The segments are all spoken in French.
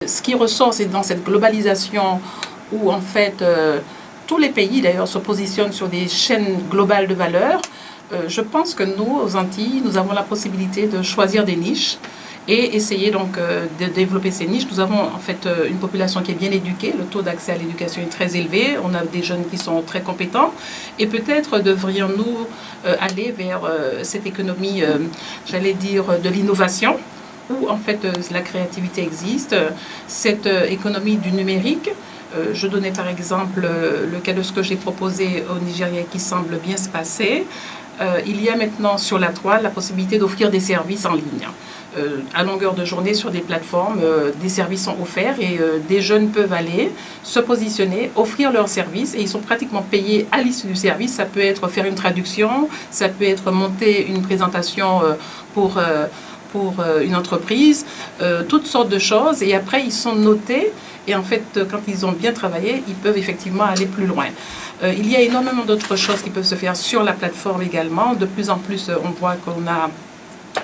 ce qui ressort, c'est dans cette globalisation où en fait tous les pays d'ailleurs se positionnent sur des chaînes globales de valeur. Je pense que nous, aux Antilles, nous avons la possibilité de choisir des niches et essayer donc de développer ces niches. Nous avons en fait une population qui est bien éduquée, le taux d'accès à l'éducation est très élevé, on a des jeunes qui sont très compétents et peut-être devrions-nous aller vers cette économie, j'allais dire, de l'innovation, où en fait la créativité existe, cette économie du numérique. Je donnais par exemple le cas de ce que j'ai proposé au Nigeria qui semble bien se passer. Il y a maintenant sur la toile la possibilité d'offrir des services en ligne. À longueur de journée sur des plateformes, des services sont offerts et des jeunes peuvent aller se positionner, offrir leurs services et ils sont pratiquement payés à l'issue du service. Ça peut être faire une traduction, ça peut être monter une présentation pour une entreprise, toutes sortes de choses et après ils sont notés et en fait quand ils ont bien travaillé, ils peuvent effectivement aller plus loin. Il y a énormément d'autres choses qui peuvent se faire sur la plateforme également. De plus en plus, on voit qu'on a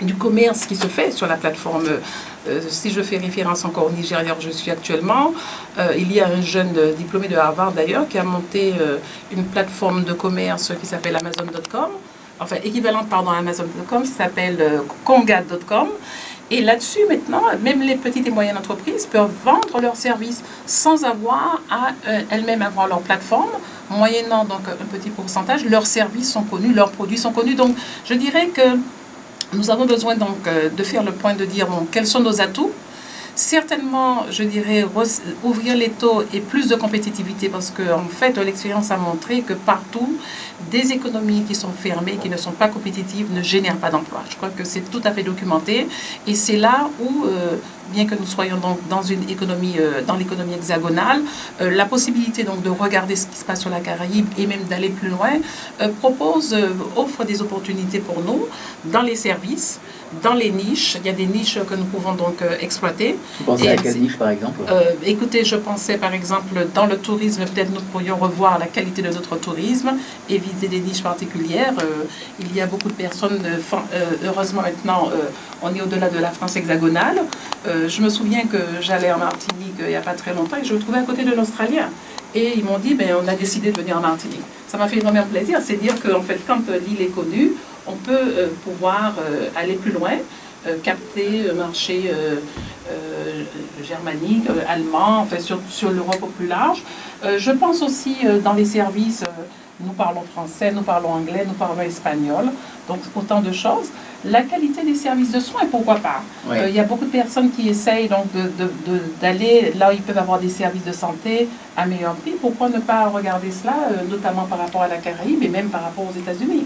du commerce qui se fait sur la plateforme. Si je fais référence encore au Nigeria où je suis actuellement, il y a un jeune diplômé de Harvard d'ailleurs qui a monté une plateforme de commerce qui s'appelle Amazon.com, enfin équivalente à Amazon.com, qui s'appelle Konga.com. Et là-dessus, maintenant, même les petites et moyennes entreprises peuvent vendre leurs services sans avoir à elles-mêmes avoir leur plateforme, moyennant donc un petit pourcentage. Leurs services sont connus, leurs produits sont connus. Donc, je dirais que nous avons besoin donc de faire le point de dire bon, quels sont nos atouts. Certainement, je dirais, ouvrir les taux et plus de compétitivité parce qu'en fait, l'expérience a montré que partout, des économies qui sont fermées, qui ne sont pas compétitives, ne génèrent pas d'emploi. Je crois que c'est tout à fait documenté et c'est là où, bien que nous soyons donc dans une économie, dans l'économie hexagonale, la possibilité donc de regarder ce qui se passe sur la Caraïbe et même d'aller plus loin, offre des opportunités pour nous dans les services, dans les niches. Il y a des niches que nous pouvons donc exploiter. Vous pensez à quelle niche par exemple? Écoutez, je pensais par exemple dans le tourisme, peut-être nous pourrions revoir la qualité de notre tourisme et viser des niches particulières. Il y a beaucoup de personnes, heureusement maintenant, on est au-delà de la France hexagonale. Je me souviens que j'allais en Martinique il n'y a pas très longtemps et je me trouvais à côté d'un Australien. Et ils m'ont dit, ben, on a décidé de venir en Martinique. Ça m'a fait énormément plaisir, c'est dire qu'en fait, quand l'île est connue, on peut pouvoir aller plus loin, capter un marché germanique, allemand, enfin, sur l'Europe au plus large. Je pense aussi dans les services, nous parlons français, nous parlons anglais, nous parlons espagnol, donc autant de choses. La qualité des services de soins, pourquoi pas? Oui. Il y a beaucoup de personnes qui essayent donc d'aller là où ils peuvent avoir des services de santé à meilleur prix. Pourquoi ne pas regarder cela, notamment par rapport à la Caraïbe et même par rapport aux États-Unis? Oui.